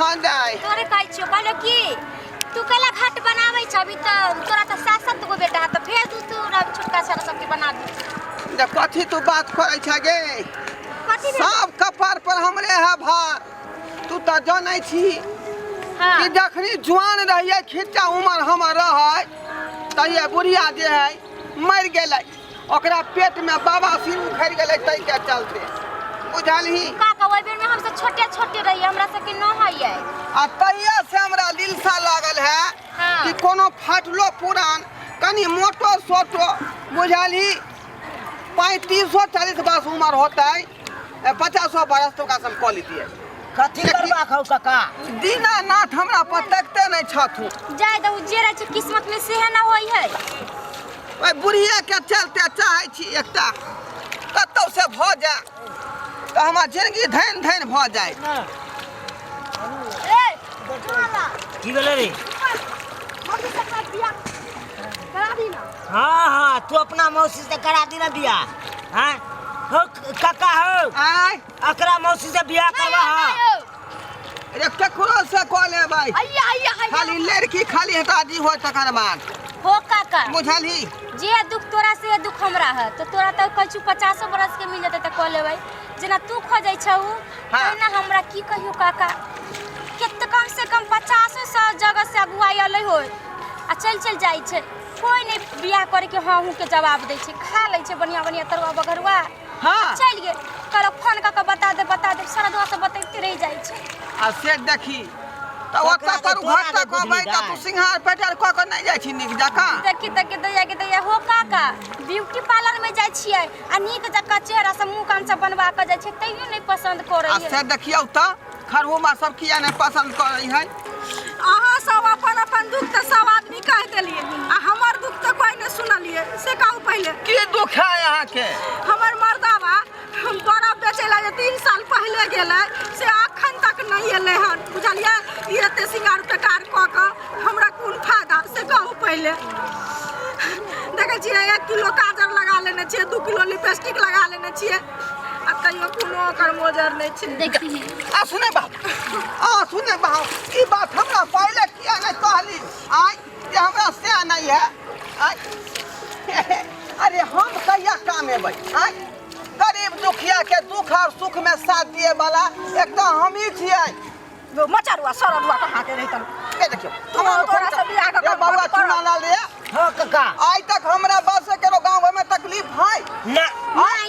हाँ जाए तोरे कहै छियो कहलो कि तू कला घाट बनाबै छ अभी त तोरा त 7-7 गो बेटा है त फेर तू अब छोटका सा सबके बना दे। जब कथी तू बात करे छ गे कथी सब कपार पर हमरे है भार। तू त जानै छी हां कि जखनी जवान रहिए खिच्चा उमर हमर रहे तहिए बुढ़िया जे है मर गेलै ओकरा पेट में बवासीर उखड़ गेलै तै के चलते बुझलही। काका ओइ बेर में हम सब छोटे रही हमरा सब के न हइए आ तहिया से हमरा दिलसा लागल है हाँ। कि कोनो फाटलो पुरान कनी मोटो सोटो बुझलही 35-40 वर्ष उम्र होता है 50 बरस तो का सब कह लीजिए। कथी करबा खाऊ काका दीनानाथ हमरा पर तकते नहीं छथु जाय दऊ जे रह छ किस्मत में सेहे न होई है। ओइ बुढ़िया के चलते चाहे छी एकटा कतौ से भ जा तो हमार जिंदगी धन धन भ जाए। ए चला की भेले रे मम्मी से का दिया करा दी ना। हाँ तू अपना मौसी से करा दी ना बियाह। हाँ हो काका हो आय अकरा मौसी से बियाह करवा हाँ रे ककरो से कह ले भाई आइया खाली लड़की खाली हटा दी हो तकर बाद हो काका बुझलही। जे दुख तोरा से दुख हमरा है तो तोरा त कछु 50 बरस के मिल जते त कह लेबै जेना तू खोजै छऊ तेना हमरा की कहियो काका केत कम से कम 50-100 जगह से अगुआई अलै होय आ चल जाई छे कोई नहीं बियाह करे के हां हूं के जवाब दै छे खा लै छे बढ़िया तरुआ बगरुआ हाँ चल गे कल फोन क बता दे सारा दुआ सब बतैते रह जाई छे आ से देखी तो ओता पर घर तक कहबै त तू सिंहार पेटर क के नहीं जाय छी निक जका देखी दैया हो काका ब्यूटी पार्लर में जाय छियै आ नीक जका चेहरा से मुंह कान से बनवा के जाय छै तैयो नहीं पसंद करे आ से देखियौ त खरहुमा सब किया नहीं पसंद करे है। अहाँ सब अपन दुख त सब आदमी कह देलिए आ हमर दुख त कोई नहीं सुनलिए से कहू पहले की दुख है यहाँ के हमर मर्दावा हम बड़ा बेचे ला 3 साल पहले गेलै से अखन तक नहीं एले हन बुझलिए ई एते सिंगार टकार क के हमरा कोन फायदा से कहू पहले देखे छिए 1 किलो काजर लगा लेने छिए 2 किलो लिपस्टिक लगा लेने छिए आ तैयो कोनो ओकर मोजर नहीं छै। देखी आ सुने बाप ई बात हमरा पहले किया नहीं कहली आय जे हमरा से नहीं है आय अरे हम कहिया काम एबै आय गरीब दुखिया के दुख और सुख में साथ दिए वाला एकदम हम ही छियै। मचरुआ सरदुआ कहाँ के रहितन के देखियो हम तोरा से बियाह के रे बाबा चुना ला ले हाँ काका आज तक हमरा बस के गांव में तकलीफ है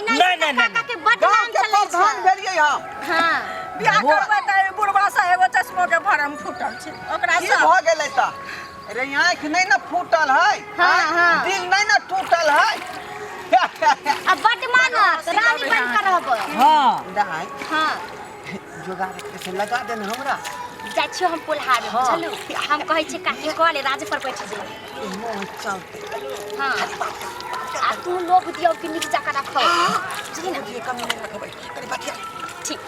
नहीं काका के बड़ गांव नाम के चलै छै प्रधान भेलिए हम हां बियाह करबै त बुढ़बा से एगो चश्मो के भरम फूटल छै ओकरा की से भ गेलै त रे आँख नहीं ना फूटल है हाँ। दिल नहीं ना टूटल है अब बड़ मानत रानी बन कर रहबै हाँ दाई हां जोगाड़ कैसे लगा देना हमरा जाइ छियो हम पुलहार चलू हम कहै छी काकी कॉले राज पर बैठ जे मोह चलते हां आ तू लोग दियो कि नीचे जाकर रखो जी ना ये कम नहीं रखबै अरे बतिया ठीक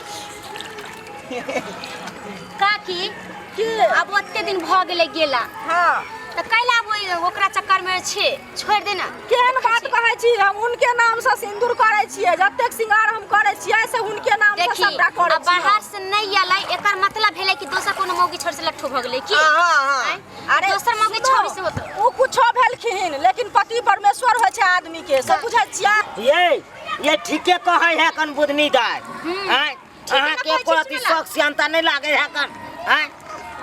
काकी की अब ओते दिन भ गेले गेला हां त कैला ओकरा चक्कर में छे छोड़ देना केहन बात कहै छी हम उनके नाम से सिंदूर करै छियै जतेक सिंगार हम करै छियै से उनके नाम से देखी सबटा करै अब बाहर से नहीं आलै एकर मतलब भेलै कि दोसर कोनो मौगी छोड़ से लट्ठू भ गेलै की हां अरे दोसर मौगी छोड़ से होत उ कुछो भेलखिन लेकिन पति परमेश्वर होइ छै आदमी के सब बुझै छियै ये ठीके कहे है कन बुधनी दाय हैं अहाँ के प्रति शौक सियानता नहीं लागे है कन हैं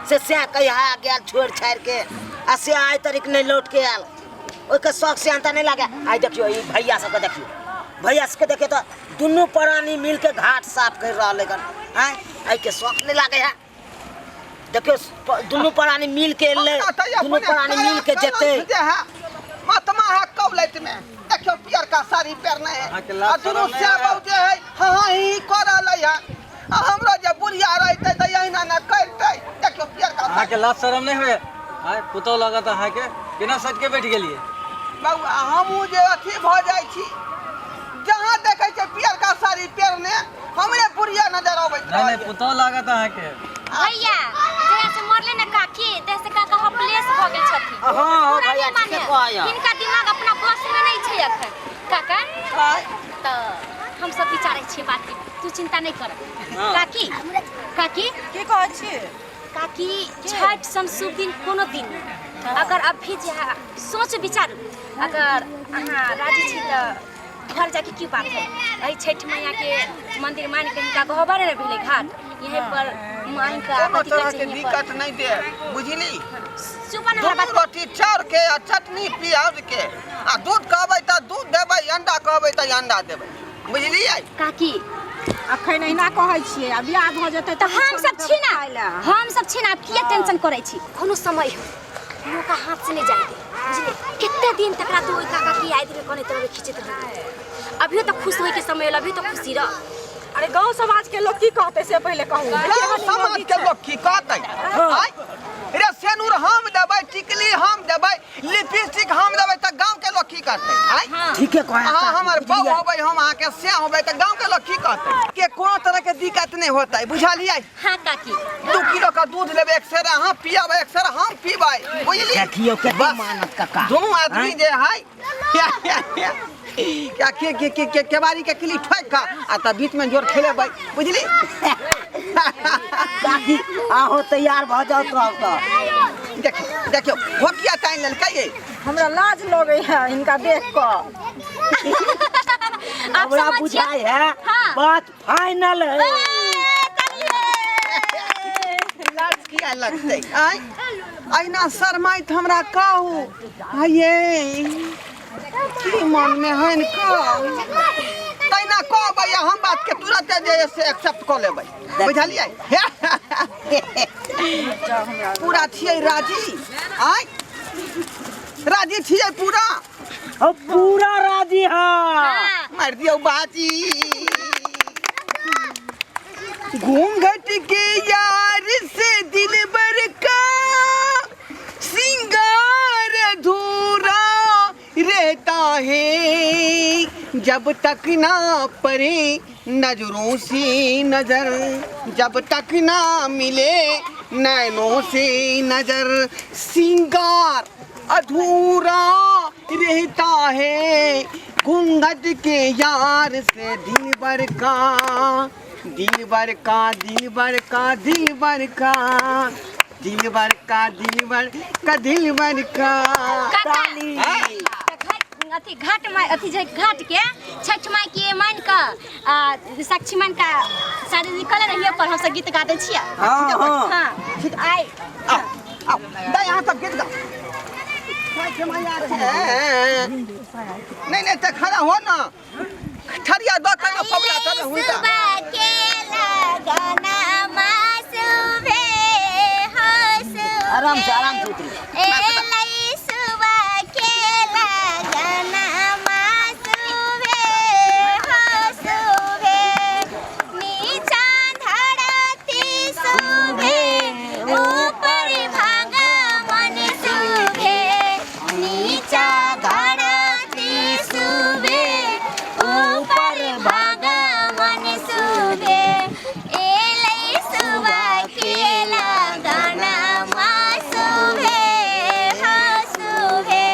से कहिया गेल छोड़ छाड़ के आ से आइ तरीक नहीं लौट के आयल ओइ के शौक सियानता नहीं लागे। आई देखियो ई भैया सब के देखियो भैया सब के देखे तो दुनू प्राणी मिल के घाट साफ कर रहले कन हैं आई के शौक नहीं लागे है। देखियो दुनू प्राणी मिल के ले दुनू प्राणी मिल के जेते मतमा है कौलत में देखियो पियर का साड़ी पहनने है आ दुनू से बहुते है हां ही करले है हमरा जे बुढ़िया रहते त यहिना न करते देखियो पियर का हां के लाज शरम नहीं होए हां पुतो लगत हां के बिना सज के बैठ गेलिए बउआ हमहू जे अथी भ जाय छी जहां देखे छै पियर का साड़ी पहनने हमरे बुढ़िया नजर आवत नहीं पुतो लागत हां के भैया जया से मरले न काकी देश से काका हपलेस भ गेल छथि हां भैया ठीक कहया इनका दिमाग अपना बस में नहीं छै अखन काका त हम सब विचारै छियै बात के तू चिंता नहीं कर काकी काकी की कहै छी काकी छठ सन शुभ दिन कोनो दिन अगर अभी जे सोच विचारू अगर अहाँ राजी छी तो घर जाके की बात है अही छठ मैया के मंदिर मान के इनका गहबर न भेले घाट यहीं पर मान का कोनो तरह के दिक्कत नहीं दे बुझली सुपन दूध रोटी चाउर के आ चटनी प्याज के आ दूध कहबै त दूध देबै अंडा कहबै त अंडा देबै बुझलियै काकी अखन एहिना कहै छियै आ बियाह भ जेतै तो हम सब छी ना अब किया टेंशन करै छी कोनो समय हो का हाथ से नहीं जाए दे बुझले कितने दिन तक तू ओई काका की आइ दिन कोने तरह खींचत रहे अभी तो खुश होई के समय अभी तो खुशी रह अरे गांव समाज के लोग की कहते से पहले कहूँ गाँव समाज के लोग की कहतै आय रे सेनुर हम देबै टिकली हम देबै लिपस्टिक हम देबै त गाँव के लोग की कहतै आय ठीक है कहै अहाँ हमर बहू होबै हम अहाँ के से होबै त गाँव के लोग की कहतै के कोनो तरह के दिक्कत नहीं होतै बुझलियै हां काकी 2 किलो का दूध लेबै एक सेर अहाँ पियाबै एक सेर हम पीबै बुझलियै देखियो के मानत काका दोनों आदमी जे है क्या के केवारी के किली ठोक का आ त बीच में जोर खेलेबै बुझली काकी आहो तैयार भ जाओ तो देखियो भोटिया तान लेल कहिए हमरा लाज लगे है इनका देख कर हमरा बुझाय है बात फाइनल है लाज किया लगतै आय अहिना शर्माइत हमरा कहू आये की मन में है न तैना कहबै हम बात के तुरंत जे से एक्सेप्ट क लेबै बुझलियै पूरा छियै राजी आय राजी छियै पूरा अब पूरा राजी है मार दियो बाजी घूंघट के यार से दिलबर का सिंगार अधूरा रहता है जब तक ना पड़े नजरों से नजर जब तक ना मिले नैनों से नजर सिंगार अधूरा रहता है घूंघट के यार से दिलबर का दिलबर का दिलबर का दिलबर का दिलबर का दिलबर का दिलबर का काली अथी घाट माई अथी जे घाट के छठ माई के मान का साक्षी मान का शादी निकल रही पर हम सब गीत गाते छियै हां ठीक आइ आओ दे यहाँ तक गीत गा नहीं तो खड़ा हो ना ठरिया दो का पबला चल हुनका सुबह के लगना मासुबे हस आराम से उतरी एलै सुबह के लगना मासुबे हसुबे नीचा धरती सुबे ऊपर भागा मन सुबे नीचा धरती सुबे ऊपर भागा मन सुबे एलै सुबह के लगना मासुबे हसुबे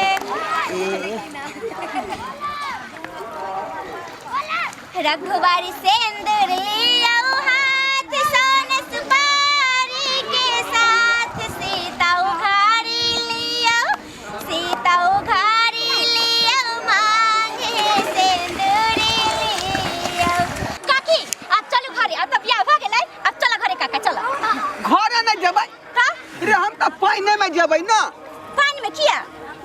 रघुवर सेंदूर लियो हाथ सोन सुपारी के साथ सीता उघारी लियो मांगे सेंदूरी लियो काकी अब चलो घरे अब तो बियाह भ गेलै अब चलो घरे काका चलो घरे नहीं जेबै का रे हम तो पानी में जेबै ना पानी में किया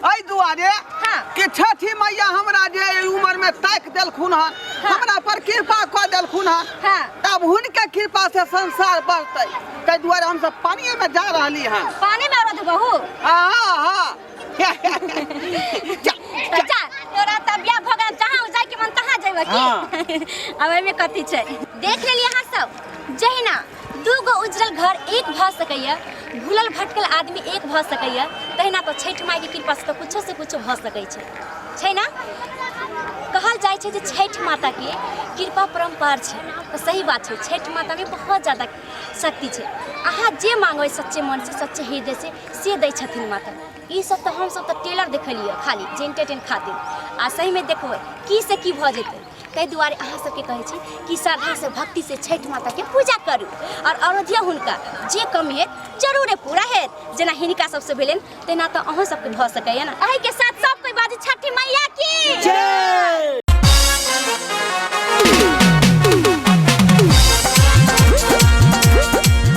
आई दुआरे हाँ। कि छठी मैया हमरा जे उम्र में ताक देलखुन हन हमरा पर कृपा क देलखुन हन हाँ। तब हुनके कृपा से संसार बढ़तै तै दुआरे हम सब पानी में जा रहली हन पानी में औरत बहू हां तो जा तोरा तब बियाह भ गेल जहां जाय के मन तहां जेबै की अब एमे कथि छै देख लेली अहाँ सब जहिना दूगो उजरल घर एक भ सकैया भूलल भटकल आदमी एक भ सकैया तहिना तो छठ माई के कृपा से तो कुछो से कुछो भ सकै छै ना कहल जाय छै जे छठ माता के कृपा परम्पार छै तो सही बात छै छठ माता में बहुत ज्यादा शक्ति छै अहाँ जे मांगबै सच्चे मन से सच्चे हृदय से दै छथिन माता ई सब तो हम सब तो टेलर देखलिए खाली जे एंटरटेन खातिर आ सही में देखबै की से की भ जेतै ताहि दुआरे अहाँ सबके कहै छी कि श्रद्धा से भक्ति से छठि माता के पूजा करू और अयोध्या हुनका जे कम हेत जरूरे पूरा हेत जेना हिनका सबसे भेलनि तेना तऽ अहाँ सबके भऽ सकैए ना। एहि के साथ सब कोई बाजी छठी मैया की जय।